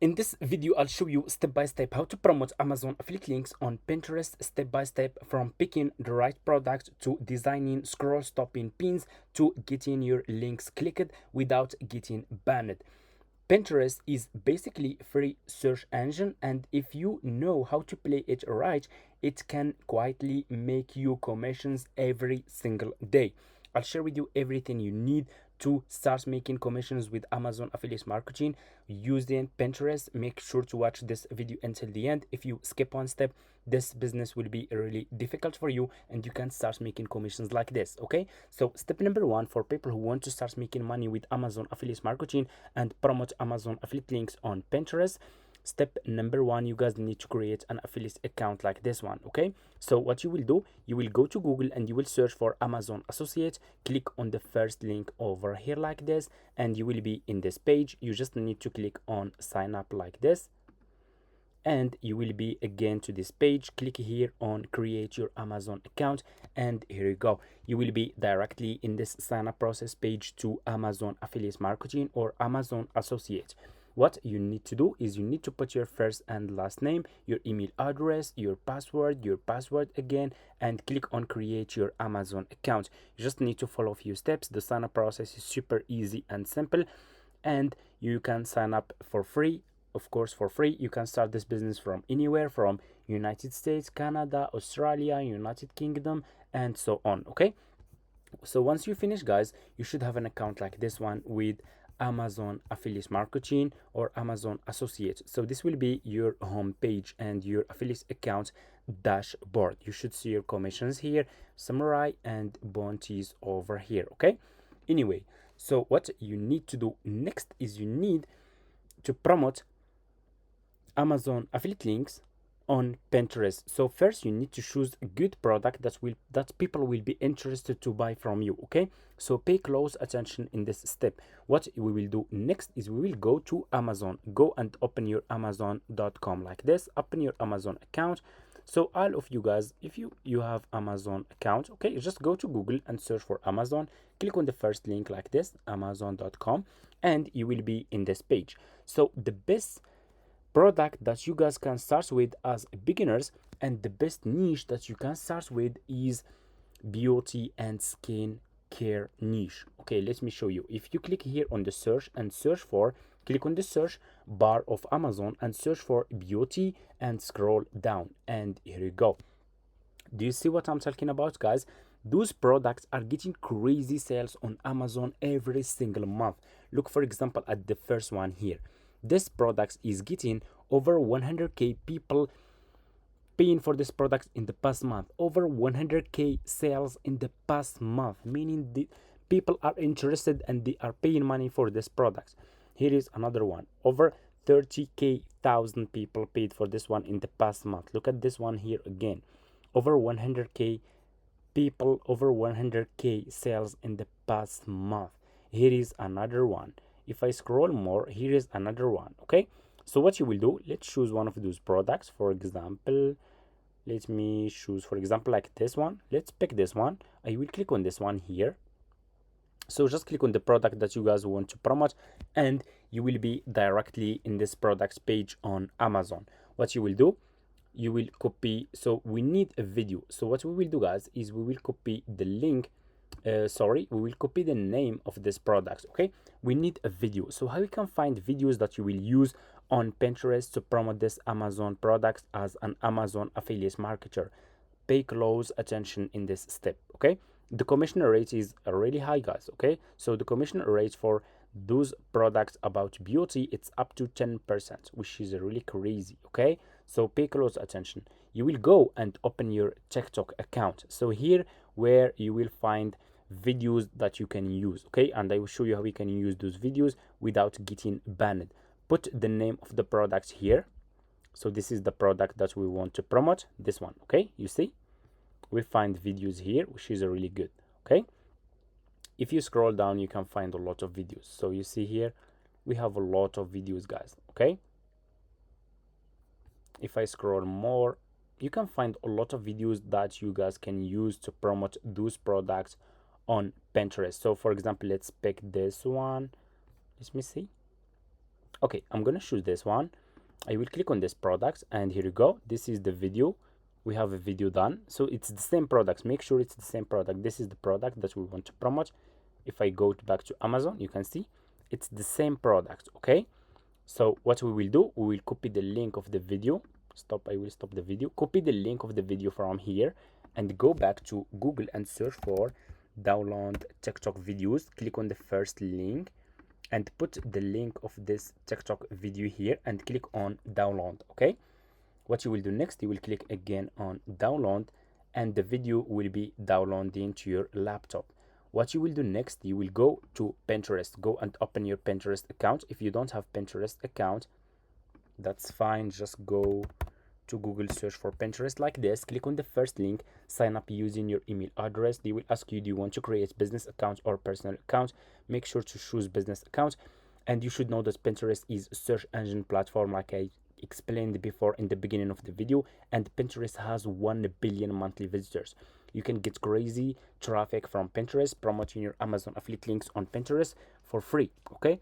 In this video, I'll show you step by step how to promote Amazon affiliate links on Pinterest, step by step, from picking the right product to designing scroll stopping pins to getting your links clicked without getting banned. Pinterest is basically a free search engine, and if you know how to play it right, it can quietly make you commissions every single day. I'll share with you everything you need to start making commissions with Amazon affiliate marketing using Pinterest. Make sure to watch this video until the end. If you skip one step, this business will be really difficult for you and you can start making commissions like this. Okay, so step number one for people who want to start making money with Amazon affiliate marketing and promote Amazon affiliate links on Pinterest. Step number one, you guys need to create an affiliate account like this one. Okay, so what you will do, you will go to Google and you will search for Amazon Associate. Click on the first link over here like this and you will be in this page. You just need to click on sign up like this and you will be again to this page. Click here on create your Amazon account and here you go. You will be directly in this sign up process page to Amazon affiliate marketing or Amazon Associate. What you need to do is you need to put your first and last name, your email address, your password again, and click on create your Amazon account. You just need to follow a few steps. The sign up process is super easy and simple, and you can sign up for free. Of course, for free. You can start this business from anywhere, from United States, Canada, Australia, United Kingdom, and so on. Okay, so once you finish, guys, you should have an account like this one with Amazon affiliate marketing or Amazon Associate. So this will be your home page and your affiliate account dashboard. You should see your commissions here, summary, and bounties over here. Okay, anyway, so what you need to do next is you need to promote Amazon affiliate links on Pinterest. So first you need to choose a good product that people will be interested to buy from you. Okay, so pay close attention in this step. What we will do next is we will go to Amazon. Go and open your amazon.com like this. Open your Amazon account. So all of you guys, if you have Amazon account, okay, just go to Google and search for Amazon. Click on the first link like this, amazon.com, and you will be in this page. So the best product that you guys can start with as beginners and the best niche that you can start with is beauty and skin care niche. Okay, let me show you. If you click here on the search and search for, click on the search bar of Amazon and search for beauty and scroll down, and here you go. Do you see what I'm talking about, guys? Those products are getting crazy sales on Amazon every single month. Look, for example, at the first one here. This product is getting over 100k people paying for this product in the past month. Over 100k sales in the past month, meaning the people are interested and they are paying money for this product. Here is another one. Over 30k thousand people paid for this one in the past month. Look at this one here again. Over 100k people, over 100k sales in the past month. Here is another one. If I scroll more, here is another one. Okay, so what you will do, let's choose one of those products. For example, let me choose, for example, like this one. Let's pick this one. I will click on this one here. So just click on the product that you guys want to promote and you will be directly in this products page on Amazon. What you will do, you will copy. So we need a video. So what we will do, guys, is we will copy the link. We will copy the name of this product. Okay, we need a video. So how you can find videos that you will use on Pinterest to promote this Amazon products as an Amazon affiliate marketer? Pay close attention in this step. Okay, the commission rate is really high, guys. Okay, so the commission rate for those products about beauty, it's up to 10%, which is really crazy. Okay, so pay close attention. You will go and open your TikTok account. So here where you will find videos that you can use. Okay, and I will show you how we can use those videos without getting banned. Put the name of the product here. So this is the product that we want to promote, this one. Okay, you see, we find videos here, which is really good. Okay, if you scroll down, you can find a lot of videos. So you see here we have a lot of videos, guys. Okay, if I scroll more, you can find a lot of videos that you guys can use to promote those products on Pinterest. So for example, let's pick this one. Let me see. Okay, I'm gonna choose this one. I will click on this product, and here you go. This is the video. We have a video done, so it's the same product. Make sure it's the same product. This is the product that we want to promote. If I go back to Amazon, you can see it's the same product. Okay, so what we will do, we will copy the link of the video. I will stop the video. Copy the link of the video from here and go back to Google and search for download TikTok videos. Click on the first link and put the link of this TikTok video here and click on download. Okay, what you will do next, you will click again on download and the video will be downloading to your laptop. What you will do next, you will go to Pinterest. Go and open your Pinterest account. If you don't have Pinterest account, that's fine. Just go to Google, search for Pinterest like this, click on the first link, sign up using your email address. They will ask you, do you want to create business account or personal account? Make sure to choose business account. And you should know that Pinterest is a search engine platform, like I explained before in the beginning of the video, and Pinterest has 1 billion monthly visitors. You can get crazy traffic from Pinterest, promoting your Amazon affiliate links on Pinterest for free. Okay,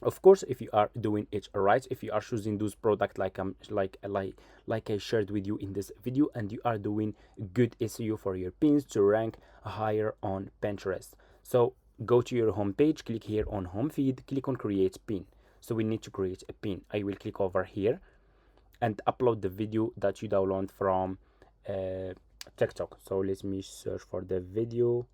of course, if you are doing it right, if you are choosing those products like I shared with you in this video, and you are doing good SEO for your pins to rank higher on Pinterest. So go to your home page, click here on home feed, click on create pin. So we need to create a pin. I will click over here and upload the video that you download from TikTok. So let me search for the video.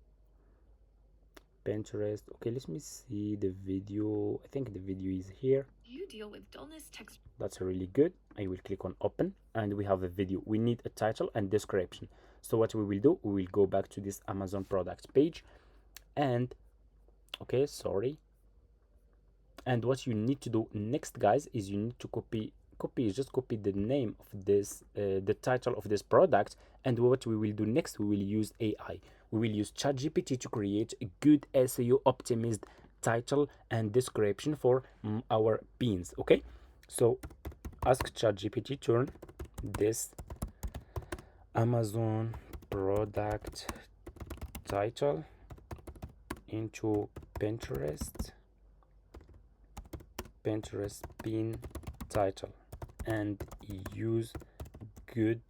Pinterest. Okay, let me see the video. I think the video is here. You deal with dullness text. That's really good. I will click on open and we have a video. We need a title and description. So what we will do, we will go back to this Amazon products page and okay, sorry. And what you need to do next, guys, is you need to just copy the name of this the title of this product. And what we will do next, we will use AI. We will use ChatGPT to create a good SEO optimized title and description for our pins. Okay, so ask ChatGPT, turn this Amazon product title into Pinterest pin title and use good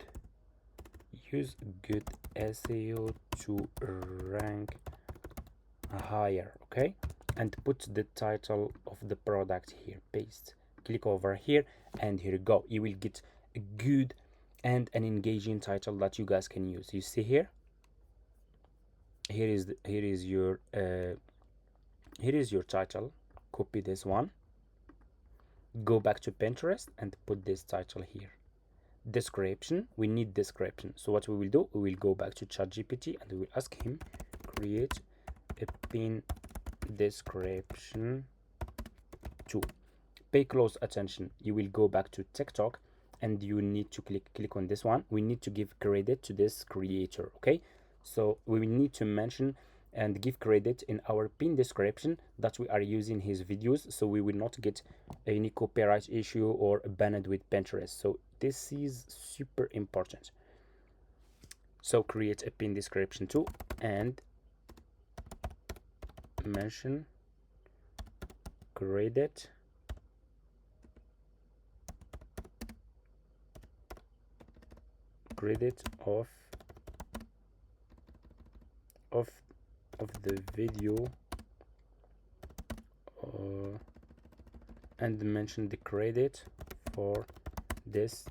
SEO to rank higher. Okay, and put the title of the product here, paste, click over here, and here you go. You will get a good and an engaging title that you guys can use. You see here, here is your title. Copy this one, go back to Pinterest and put this title here. Description, we need description. So what we will do, we will go back to ChatGPT and we will ask him create a pin description too. Pay close attention. You will go back to TikTok and you need to click on this one. We need to give credit to this creator. Okay, so we will need to mention and give credit in our pin description that we are using his videos, so we will not get any copyright issue or banned with Pinterest. So this is super important. So create a pin description too and mention credit of the video and mention the credit for this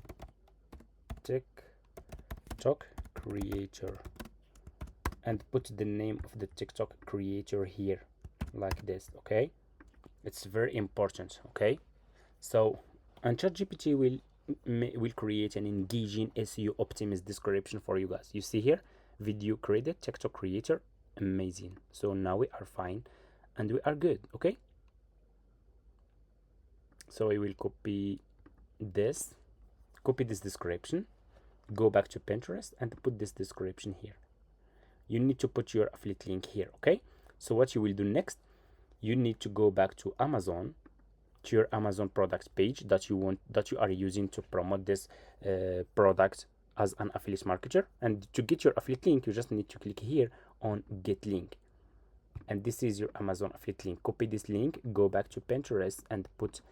TikTok creator and put the name of the TikTok creator here like this. Okay, it's very important. Okay, so and ChatGPT will create an engaging SEO optimized description for you guys. You see here, video credit TikTok creator, amazing. So now we are fine and we are good. Okay, so I will copy this description, go back to Pinterest and put this description here. You need to put your affiliate link here. Okay, so what you will do next, you need to go back to Amazon, to your Amazon products page that you are using to promote this product as an affiliate marketer. And to get your affiliate link, you just need to click here on get link, and this is your Amazon affiliate link. Copy this link, go back to Pinterest and put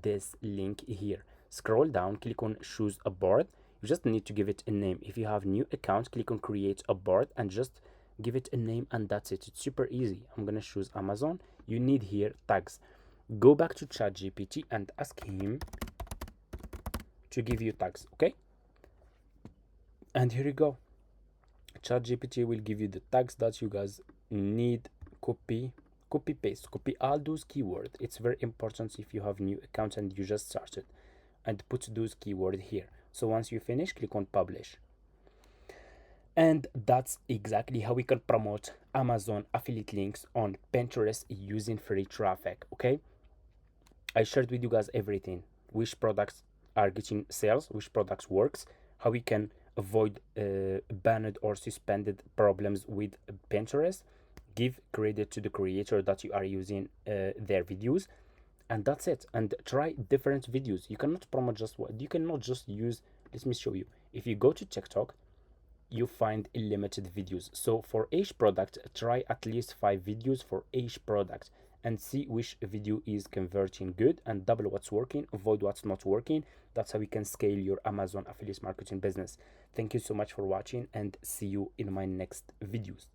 this link here. Scroll down, click on choose a board. You just need to give it a name. If you have new account, click on create a board and just give it a name, and that's it. It's super easy. I'm gonna choose Amazon. You need here tags. Go back to ChatGPT and ask him to give you tags, okay? And here you go. ChatGPT will give you the tags that you guys need. Copy paste, copy all those keywords. It's very important if you have new account and you just started, and put those keywords here. So once you finish, click on publish. And that's exactly how we can promote Amazon affiliate links on Pinterest using free traffic. Okay, I shared with you guys everything, which products are getting sales, which products works, how we can avoid banned or suspended problems with Pinterest, give credit to the creator that you are using their videos, and that's it. And try different videos. You cannot promote just what you cannot just use. Let me show you. If you go to TikTok, you find limited videos. So for each product, try at least 5 videos for each product and see which video is converting good, and double what's working, avoid what's not working. That's how we can scale your Amazon affiliate marketing business. Thank you so much for watching, and see you in my next videos.